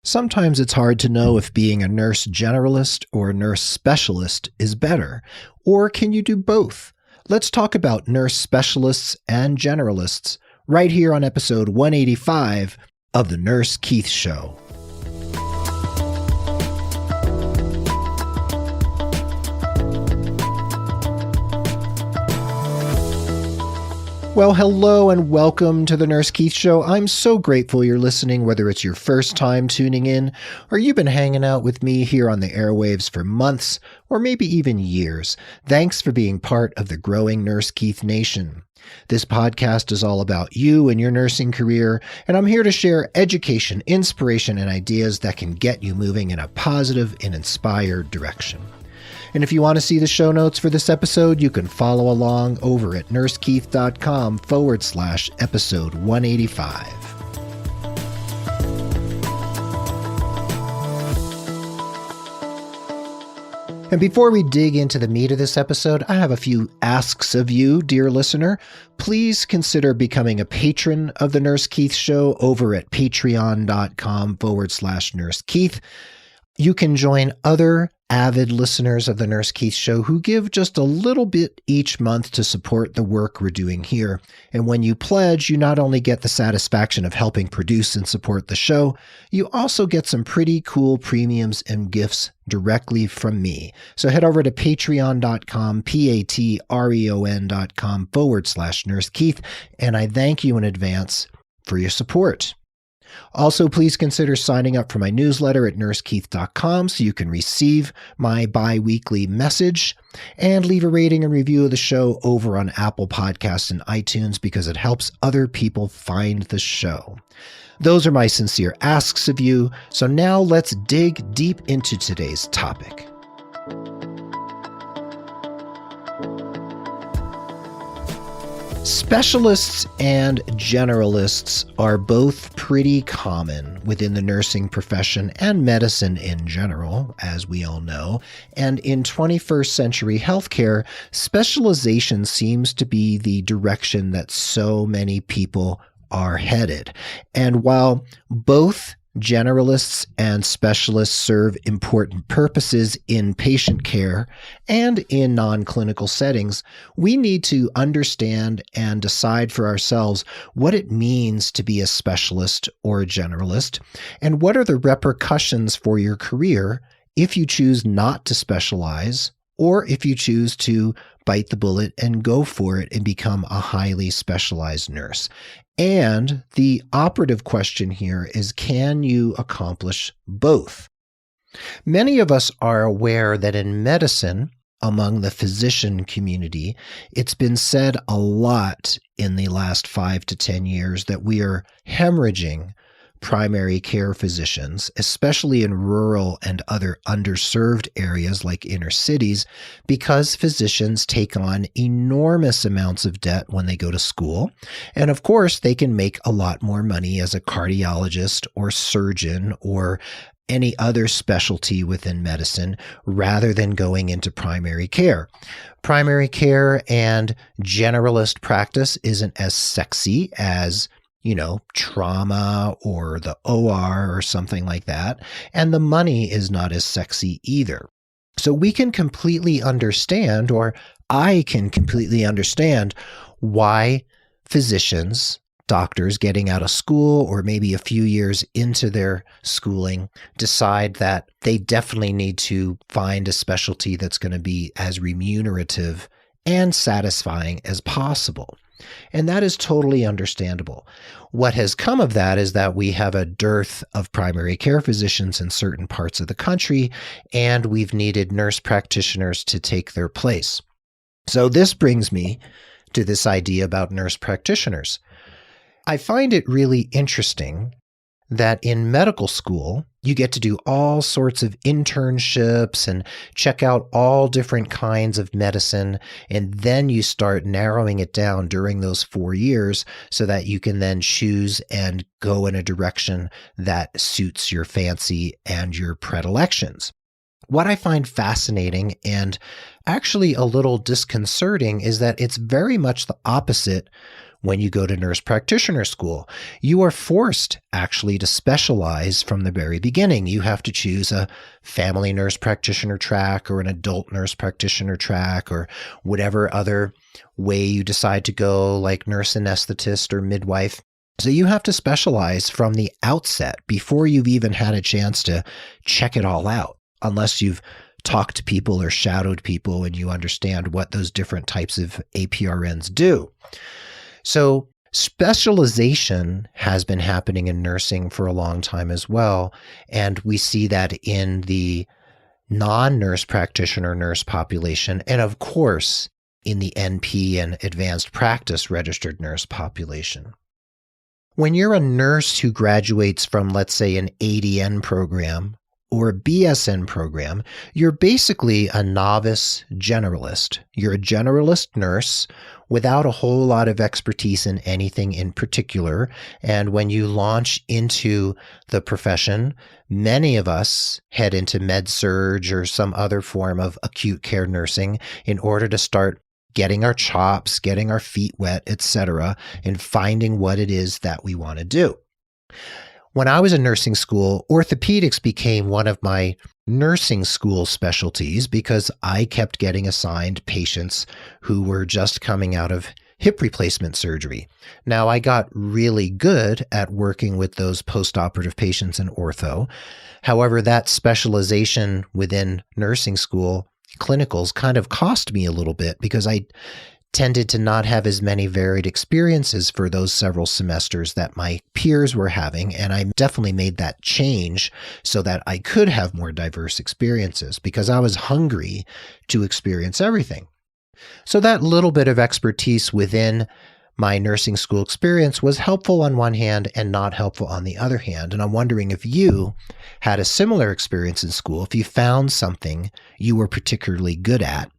Sometimes it's hard to know if being a nurse generalist or a nurse specialist is better. Or can you do both? Let's talk about nurse specialists and generalists right here on episode 185 of The Nurse Keith Show. Well, hello and welcome to the Nurse Keith Show. I'm so grateful you're listening, whether it's your first time tuning in or you've been hanging out with me here on the airwaves for months or maybe even years. Thanks for being part of the growing Nurse Keith Nation. This podcast is all about you and your nursing career, and I'm here to share education, inspiration, and ideas that can get you moving in a positive and inspired direction. And if you want to see the show notes for this episode, you can follow along over at nursekeith.com/episode 185. And before we dig into the meat of this episode, I have a few asks of you, dear listener. Please consider becoming a patron of the Nurse Keith Show over at patreon.com/nursekeith. You can join other avid listeners of the Nurse Keith Show who give just a little bit each month to support the work we're doing here. And when you pledge, you not only get the satisfaction of helping produce and support the show, you also get some pretty cool premiums and gifts directly from me. So head over to patreon.com, patreon.com/nursekeith, and I thank you in advance for your support. Also, please consider signing up for my newsletter at nursekeith.com so you can receive my bi-weekly message, and leave a rating and review of the show over on Apple Podcasts and iTunes because it helps other people find the show. Those are my sincere asks of you. So now let's dig deep into today's topic. Specialists and generalists are both pretty common within the nursing profession and medicine in general, as we all know. And in 21st century healthcare, specialization seems to be the direction that so many people are headed. And while both generalists and specialists serve important purposes in patient care and in non-clinical settings, we need to understand and decide for ourselves what it means to be a specialist or a generalist, and what are the repercussions for your career if you choose not to specialize, or if you choose to bite the bullet and go for it and become a highly specialized nurse. And the operative question here is, can you accomplish both? Many of us are aware that in medicine, among the physician community, it's been said a lot in the last 5 to 10 years that we are hemorrhaging primary care physicians, especially in rural and other underserved areas like inner cities, because physicians take on enormous amounts of debt when they go to school. And of course, they can make a lot more money as a cardiologist or surgeon or any other specialty within medicine rather than going into primary care. Primary care and generalist practice isn't as sexy as trauma or the OR or something like that. And the money is not as sexy either. So we can completely understand, or I can completely understand, why physicians, doctors getting out of school or maybe a few years into their schooling decide that they definitely need to find a specialty that's going to be as remunerative and satisfying as possible. And that is totally understandable. What has come of that is that we have a dearth of primary care physicians in certain parts of the country, and we've needed nurse practitioners to take their place. So this brings me to this idea about nurse practitioners. I find it really interesting that in medical school, you get to do all sorts of internships and check out all different kinds of medicine, and then you start narrowing it down during those 4 years so that you can then choose and go in a direction that suits your fancy and your predilections. What I find fascinating and actually a little disconcerting is that it's very much the opposite when you go to nurse practitioner school. You are forced actually to specialize from the very beginning. You have to choose a family nurse practitioner track or an adult nurse practitioner track or whatever other way you decide to go, like nurse anesthetist or midwife. So you have to specialize from the outset before you've even had a chance to check it all out, unless you've talked to people or shadowed people and you understand what those different types of APRNs do. So specialization has been happening in nursing for a long time as well. And we see that in the non-nurse practitioner nurse population, and of course, in the NP and advanced practice registered nurse population. When you're a nurse who graduates from, let's say, an ADN program or a BSN program, you're basically a novice generalist. You're a generalist nurse without a whole lot of expertise in anything in particular. And when you launch into the profession, many of us head into med-surg or some other form of acute care nursing in order to start getting our chops, getting our feet wet, etc., and finding what it is that we want to do. When I was in nursing school, orthopedics became one of my nursing school specialties because I kept getting assigned patients who were just coming out of hip replacement surgery. Now, I got really good at working with those postoperative patients in ortho. However, that specialization within nursing school clinicals kind of cost me a little bit because I tended to not have as many varied experiences for those several semesters that my peers were having. And I definitely made that change so that I could have more diverse experiences because I was hungry to experience everything. So that little bit of expertise within my nursing school experience was helpful on one hand and not helpful on the other hand. And I'm wondering if you had a similar experience in school, if you found something you were particularly good at,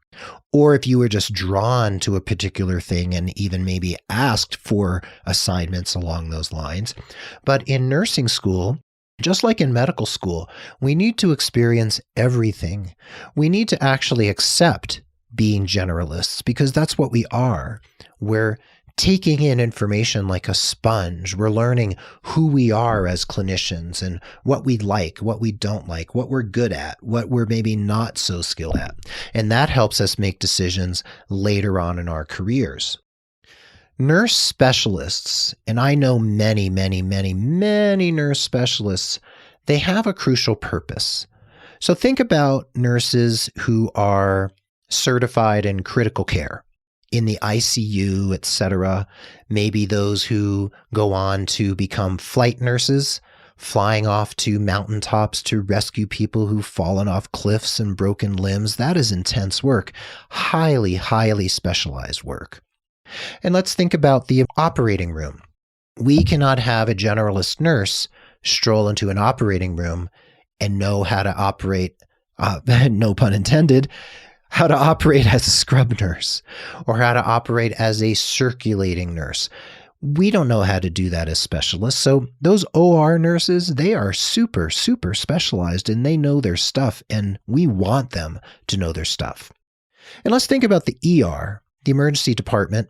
or if you were just drawn to a particular thing and even maybe asked for assignments along those lines. But in nursing school, just like in medical school, we need to experience everything. We need to actually accept being generalists because that's what we are. We're taking in information like a sponge. We're learning who we are as clinicians and what we like, what we don't like, what we're good at, what we're maybe not so skilled at. And that helps us make decisions later on in our careers. Nurse specialists, and I know many, many, many, many nurse specialists, they have a crucial purpose. So think about nurses who are certified in critical care, in the ICU, etc. Maybe those who go on to become flight nurses, flying off to mountaintops to rescue people who've fallen off cliffs and broken limbs. That is intense work, highly, highly specialized work. And let's think about the operating room. We cannot have a generalist nurse stroll into an operating room and know how to operate, no pun intended, how to operate as a scrub nurse or how to operate as a circulating nurse. We don't know how to do that as specialists. So those OR nurses, they are super, super specialized and they know their stuff and we want them to know their stuff. And let's think about the ER, the emergency department.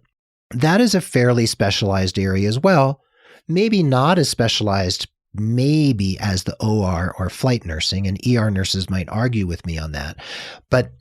That is a fairly specialized area as well. Maybe not as specialized maybe as the OR or flight nursing, and ER nurses might argue with me on that. But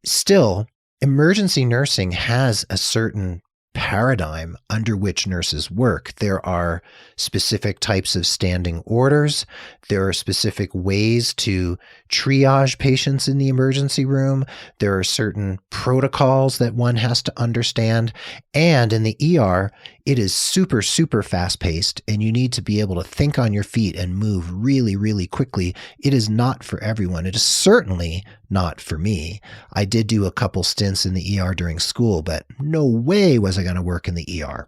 still, emergency nursing has a certain paradigm under which nurses work. There are specific types of standing orders. There are specific ways to triage patients in the emergency room. There are certain protocols that one has to understand. And in the ER, it is super, super fast-paced, and you need to be able to think on your feet and move really, really quickly. It is not for everyone. It is certainly not for me. I did do a couple stints in the ER during school, but no way was I going to work in the ER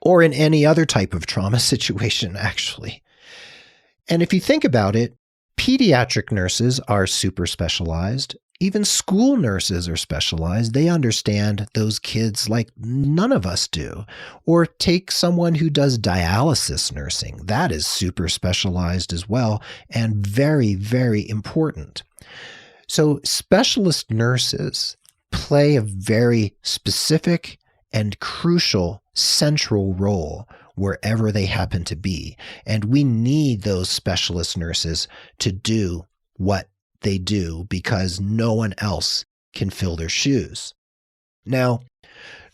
or in any other type of trauma situation, actually. And if you think about it, pediatric nurses are super specialized. Even school nurses are specialized. They understand those kids like none of us do. Or take someone who does dialysis nursing. That is super specialized as well and very, very important. So specialist nurses play a very specific and crucial central role wherever they happen to be. And we need those specialist nurses to do what they do because no one else can fill their shoes. Now,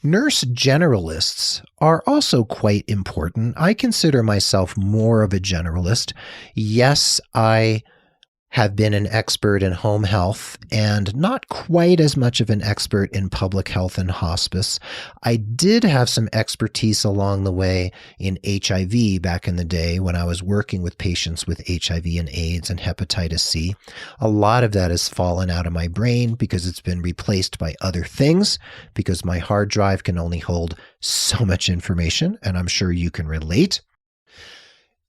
nurse generalists are also quite important. I consider myself more of a generalist. Yes, I have been an expert in home health and not quite as much of an expert in public health and hospice. I did have some expertise along the way in HIV back in the day when I was working with patients with HIV and AIDS and hepatitis C. A lot of that has fallen out of my brain because it's been replaced by other things, because my hard drive can only hold so much information, and I'm sure you can relate.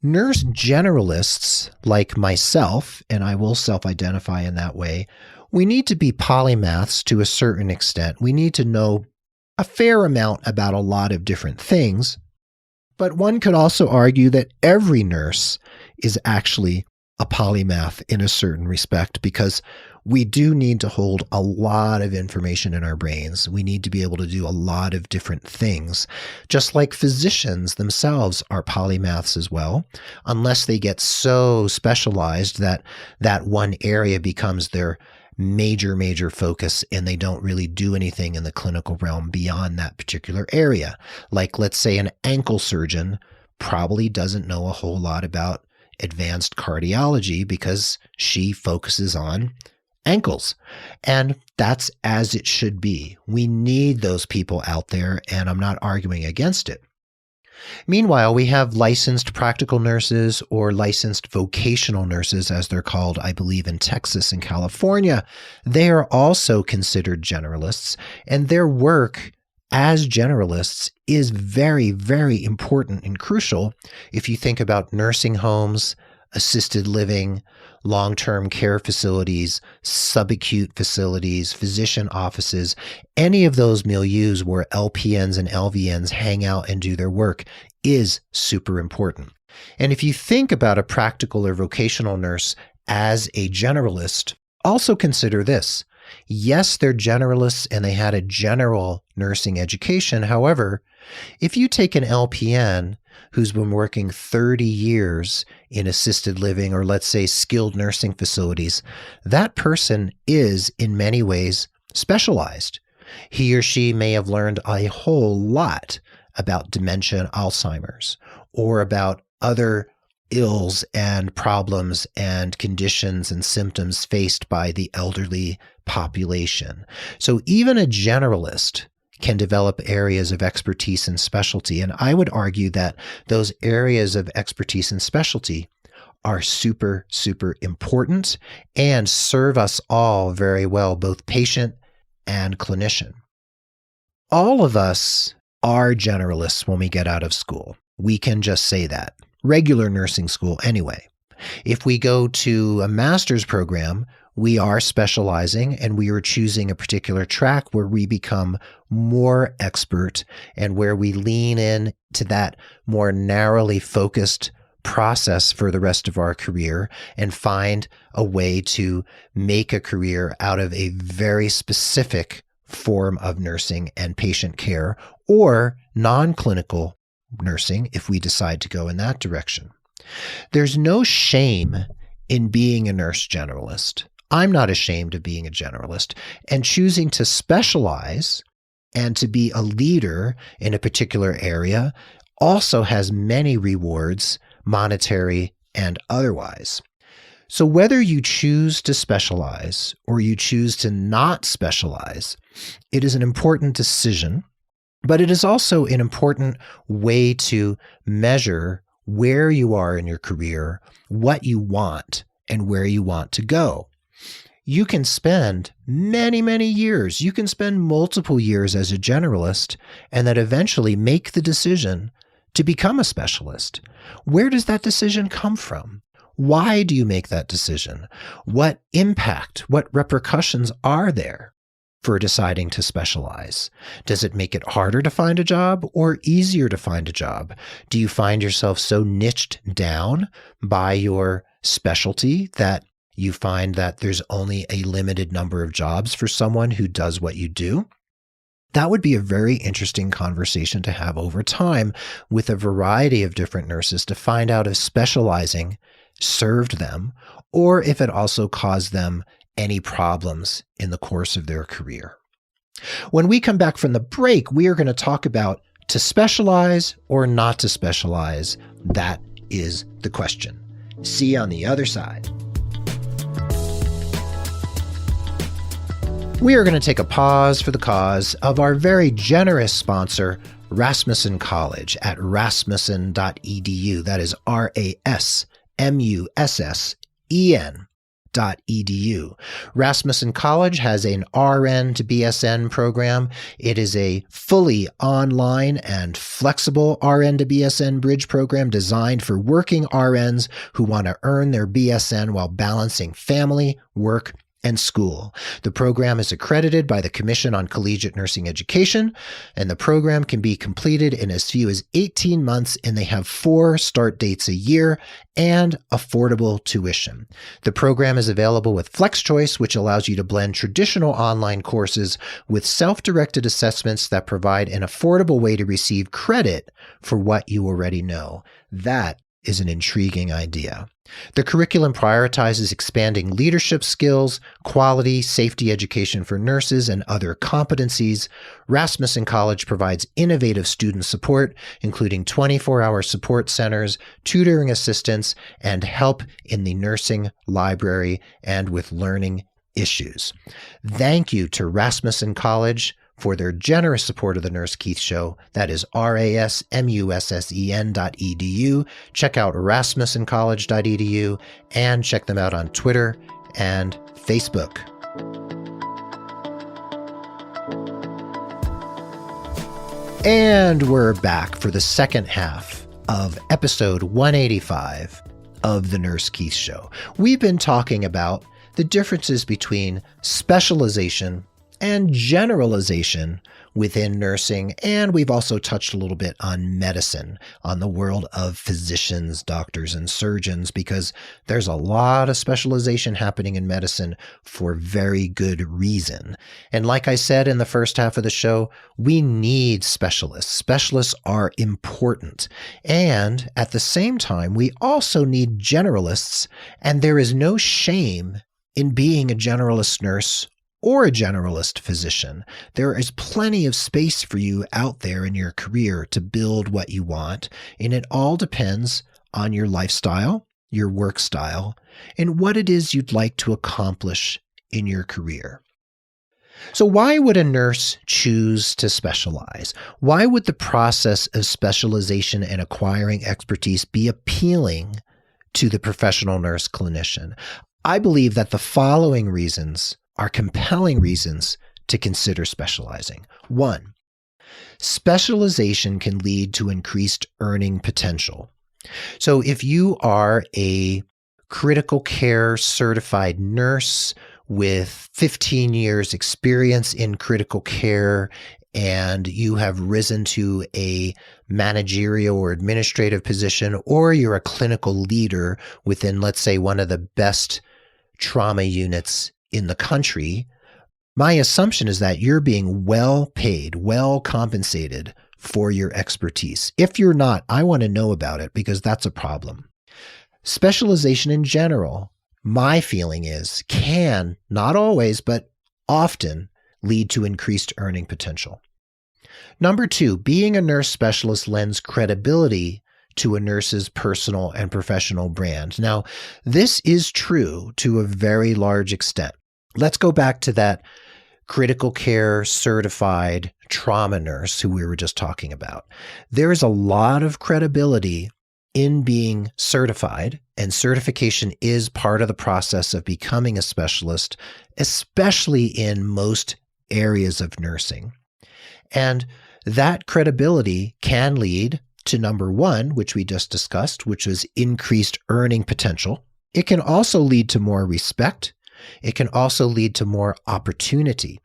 Nurse generalists like myself, and I will self-identify in that way, we need to be polymaths to a certain extent. We need to know a fair amount about a lot of different things, but one could also argue that every nurse is actually a polymath in a certain respect because we do need to hold a lot of information in our brains. We need to be able to do a lot of different things, just like physicians themselves are polymaths as well, unless they get so specialized that that one area becomes their major focus and they don't really do anything in the clinical realm beyond that particular area. Like, let's say an ankle surgeon probably doesn't know a whole lot about advanced cardiology because she focuses on ankles. And that's as it should be. We need those people out there, and I'm not arguing against it. Meanwhile, we have licensed practical nurses or licensed vocational nurses, as they're called, I believe, in Texas and California. They are also considered generalists, and their work as generalists is very, very important and crucial if you think about nursing homes, assisted living, long-term care facilities, subacute facilities, physician offices, any of those milieus where LPNs and LVNs hang out and do their work is super important. And if you think about a practical or vocational nurse as a generalist, also consider this. Yes, they're generalists and they had a general nursing education. However, if you take an LPN who's been working 30 years in assisted living or, let's say, skilled nursing facilities, that person is in many ways specialized. He or she may have learned a whole lot about dementia and Alzheimer's, or about other ills and problems and conditions and symptoms faced by the elderly population. So even a generalist can develop areas of expertise and specialty. And I would argue that those areas of expertise and specialty are super important and serve us all very well, both patient and clinician. All of us are generalists when we get out of school. We can just say that. Regular nursing school anyway. If we go to a master's program, we are specializing and we are choosing a particular track where we become more expert and where we lean in to that more narrowly focused process for the rest of our career and find a way to make a career out of a very specific form of nursing and patient care, or non-clinical nursing if we decide to go in that direction. There's no shame in being a nurse generalist. I'm not ashamed of being a generalist, and choosing to specialize and to be a leader in a particular area also has many rewards, monetary and otherwise. So whether you choose to specialize or you choose to not specialize, it is an important decision, but it is also an important way to measure where you are in your career, what you want, and where you want to go. You can spend many years, you can spend multiple years as a generalist, and then eventually make the decision to become a specialist. Where does that decision come from? Why do you make that decision? What impact, what repercussions are there for deciding to specialize? Does it make it harder to find a job or easier to find a job? Do you find yourself so niched down by your specialty that you find that there's only a limited number of jobs for someone who does what you do? That would be a very interesting conversation to have over time with a variety of different nurses to find out if specializing served them or if it also caused them any problems in the course of their career. When we come back from the break, we are going to talk about to specialize or not to specialize. That is the question. See you on the other side. We are going to take a pause for the cause of our very generous sponsor, Rasmussen College at rasmussen.edu. That is RASMUSSEN.edu. Rasmussen College has an RN to BSN program. It is a fully online and flexible RN to BSN bridge program designed for working RNs who want to earn their BSN while balancing family, work, and school. The program is accredited by the Commission on Collegiate Nursing Education, and the program can be completed in as few as 18 months, and they have 4 start dates a year and affordable tuition. The program is available with Flex Choice, which allows you to blend traditional online courses with self-directed assessments that provide an affordable way to receive credit for what you already know. That is an intriguing idea. The curriculum prioritizes expanding leadership skills, quality, safety education for nurses, and other competencies. Rasmussen College provides innovative student support, including 24-hour support centers, tutoring assistance, and help in the nursing library and with learning issues. Thank you to Rasmussen College for their generous support of the Nurse Keith Show. That is rasmussen.edu. Check out rasmussencollege.edu and check them out on Twitter and Facebook. And we're back for the second half of episode 185 of the Nurse Keith Show. We've been talking about the differences between specialization and generalization within nursing, and we've also touched a little bit on medicine, on the world of physicians, doctors, and surgeons, because there's a lot of specialization happening in medicine for very good reason. And like I said in the first half of the show, we need specialists. Specialists are important. And at the same time, we also need generalists, and there is no shame in being a generalist nurse or a generalist physician. There is plenty of space for you out there in your career to build what you want, and it all depends on your lifestyle, your work style, and what it is you'd like to accomplish in your career. So why would a nurse choose to specialize? Why would the process of specialization and acquiring expertise be appealing to the professional nurse clinician? I believe that the following reasons are compelling reasons to consider specializing. 1, specialization can lead to increased earning potential. So if you are a critical care certified nurse with 15 years experience in critical care, and you have risen to a managerial or administrative position, or you're a clinical leader within, let's say, one of the best trauma units in the country, my assumption is that you're being well paid, well compensated for your expertise. If you're not, I want to know about it because that's a problem. Specialization in general, my feeling is, can, not always, but often lead to increased earning potential. Number 2, being a nurse specialist lends credibility to a nurse's personal and professional brand. Now, this is true to a very large extent. Let's go back to that critical care certified trauma nurse who we were just talking about. There is a lot of credibility in being certified, and certification is part of the process of becoming a specialist, especially in most areas of nursing. And that credibility can lead to number 1, which we just discussed, which was increased earning potential. It can also lead to more respect. It can also lead to more opportunity.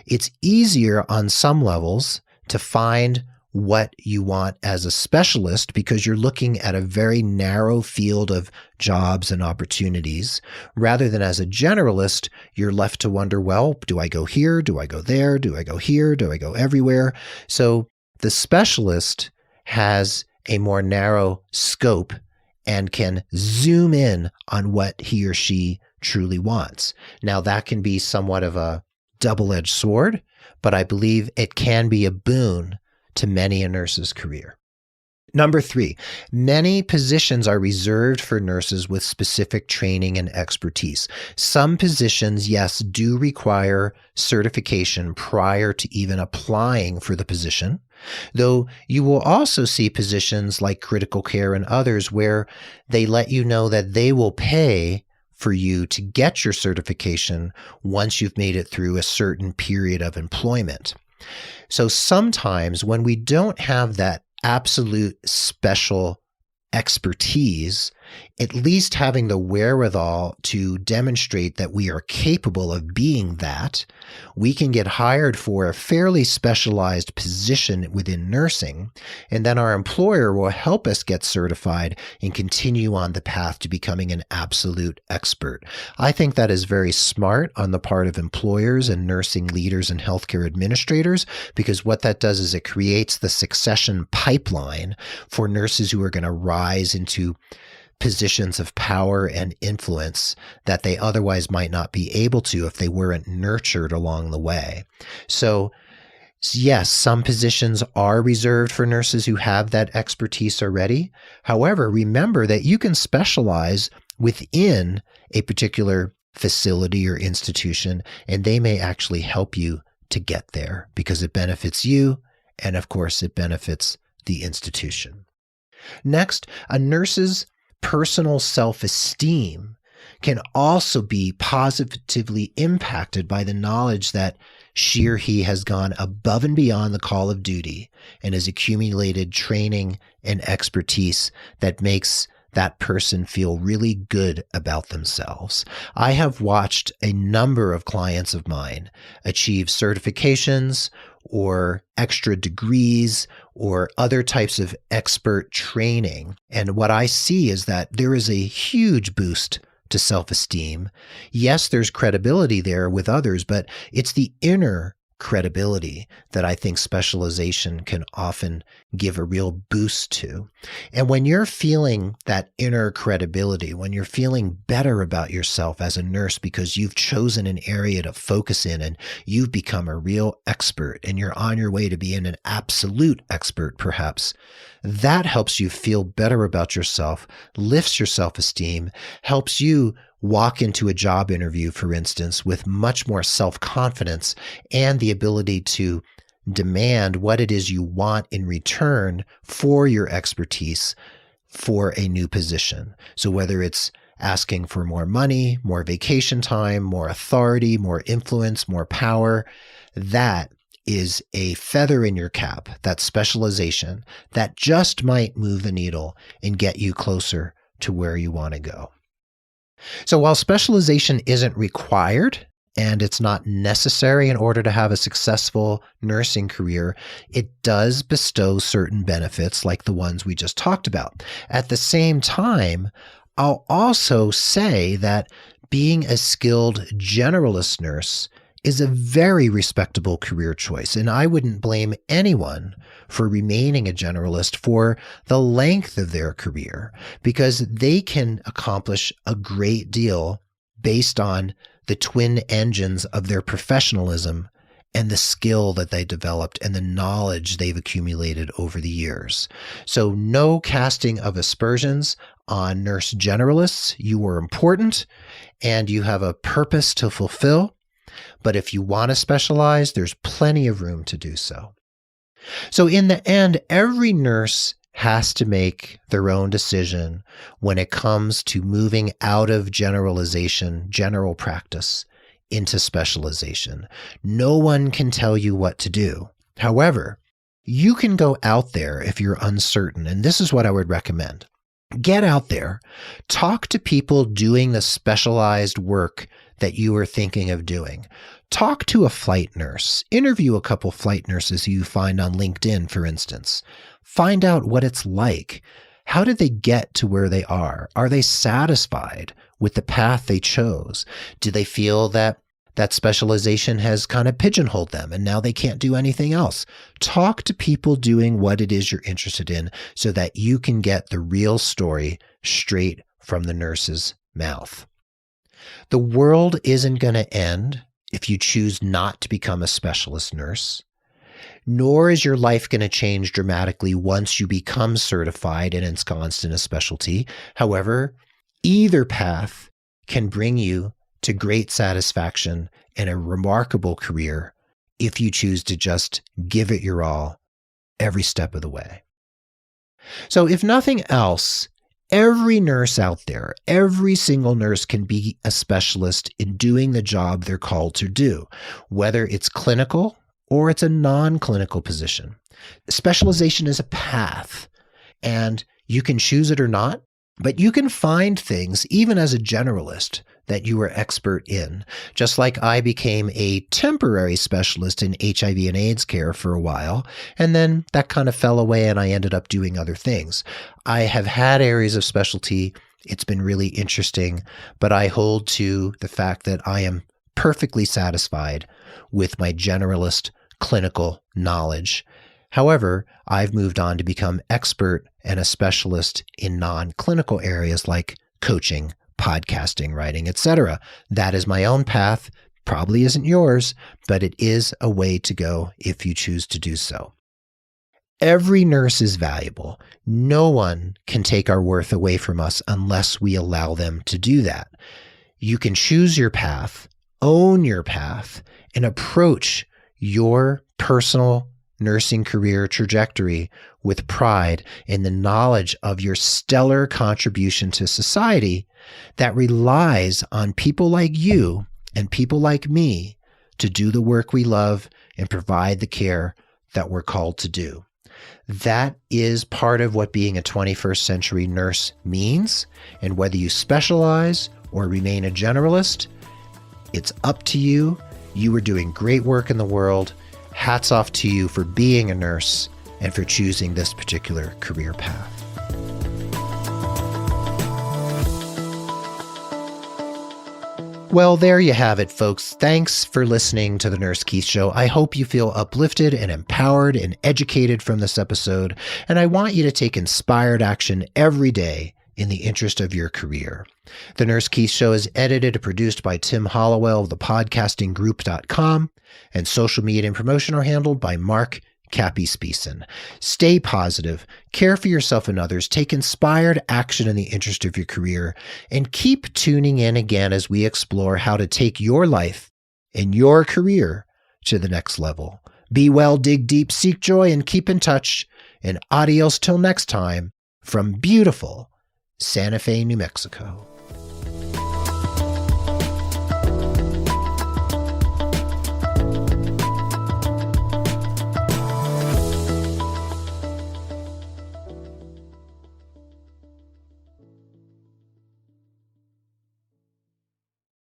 It's easier on some levels to find what you want as a specialist because you're looking at a very narrow field of jobs and opportunities, rather than as a generalist, you're left to wonder, well, do I go here? Do I go there? Do I go here? Do I go everywhere? So the specialist has a more narrow scope and can zoom in on what he or she truly wants. Now, that can be somewhat of a double-edged sword, but I believe it can be a boon to many a nurse's career. Number 3, many positions are reserved for nurses with specific training and expertise. Some positions, yes, do require certification prior to even applying for the position, though you will also see positions like critical care and others where they let you know that they will pay for you to get your certification once you've made it through a certain period of employment. So sometimes when we don't have that absolute special expertise, at least having the wherewithal to demonstrate that we are capable of being that, we can get hired for a fairly specialized position within nursing, and then our employer will help us get certified and continue on the path to becoming an absolute expert. I think that is very smart on the part of employers and nursing leaders and healthcare administrators, because what that does is it creates the succession pipeline for nurses who are going to rise into positions of power and influence that they otherwise might not be able to if they weren't nurtured along the way. So yes, some positions are reserved for nurses who have that expertise already. However, remember that you can specialize within a particular facility or institution, and they may actually help you to get there because it benefits you, and of course, it benefits the institution. Next, a nurse's personal self-esteem can also be positively impacted by the knowledge that she or he has gone above and beyond the call of duty and has accumulated training and expertise that makes that person feel really good about themselves. I have watched a number of clients of mine achieve certifications or extra degrees or other types of expert training. And what I see is that there is a huge boost to self-esteem. Yes, there's credibility there with others, but it's the inner credibility that I think specialization can often give a real boost to. And when you're feeling that inner credibility, when you're feeling better about yourself as a nurse because you've chosen an area to focus in and you've become a real expert and you're on your way to being an absolute expert perhaps, that helps you feel better about yourself, lifts your self-esteem, helps you walk into a job interview, for instance, with much more self-confidence and the ability to demand what it is you want in return for your expertise for a new position. So whether it's asking for more money, more vacation time, more authority, more influence, more power, that is a feather in your cap, that specialization that just might move the needle and get you closer to where you want to go. So while specialization isn't required and it's not necessary in order to have a successful nursing career, it does bestow certain benefits like the ones we just talked about. At the same time, I'll also say that being a skilled generalist nurse is a very respectable career choice, and I wouldn't blame anyone for remaining a generalist for the length of their career because they can accomplish a great deal based on the twin engines of their professionalism and the skill that they developed and the knowledge they've accumulated over the years. So no casting of aspersions on nurse generalists. You are important and you have a purpose to fulfill. But if you want to specialize, there's plenty of room to do so. So in the end, every nurse has to make their own decision when it comes to moving out of generalization, general practice, into specialization. No one can tell you what to do. However, you can go out there if you're uncertain, and this is what I would recommend. Get out there, talk to people doing the specialized work that you are thinking of doing. Talk to a flight nurse. Interview a couple flight nurses you find on LinkedIn, for instance. Find out what it's like. How did they get to where they are? Are they satisfied with the path they chose? Do they feel that specialization has kind of pigeonholed them and now they can't do anything else? Talk to people doing what it is you're interested in so that you can get the real story straight from the nurse's mouth. The world isn't going to end if you choose not to become a specialist nurse, nor is your life going to change dramatically once you become certified and ensconced in a specialty. However, either path can bring you to great satisfaction and a remarkable career if you choose to just give it your all every step of the way. So if nothing else, every nurse out there, every single nurse can be a specialist in doing the job they're called to do, whether it's clinical or it's a non-clinical position. Specialization is a path, and you can choose it or not, but you can find things, even as a generalist, that you are expert in. Just like I became a temporary specialist in HIV and AIDS care for a while, and then that kind of fell away and I ended up doing other things. I have had areas of specialty. It's been really interesting, but I hold to the fact that I am perfectly satisfied with my generalist clinical knowledge. However, I've moved on to become expert and a specialist in non-clinical areas like coaching, podcasting, writing, etc. That is my own path. Probably isn't yours, but it is a way to go if you choose to do so. Every nurse is valuable. No one can take our worth away from us unless we allow them to do that. You can choose your path, own your path, and approach your personal nursing career trajectory with pride in the knowledge of your stellar contribution to society that relies on people like you and people like me to do the work we love and provide the care that we're called to do. That is part of what being a 21st century nurse means. And whether you specialize or remain a generalist, it's up to you. You are doing great work in the world. Hats off to you for being a nurse and for choosing this particular career path. Well, there you have it, folks. Thanks for listening to The Nurse Keith Show. I hope you feel uplifted and empowered and educated from this episode, and I want you to take inspired action every day in the interest of your career. The Nurse Keith Show is edited and produced by Tim Hollowell of thepodcastinggroup.com, and social media and promotion are handled by Mark Cappy Speeson. Stay positive, care for yourself and others, take inspired action in the interest of your career, and keep tuning in again as we explore how to take your life and your career to the next level. Be well, dig deep, seek joy, and keep in touch. And adios till next time from beautiful Santa Fe, New Mexico.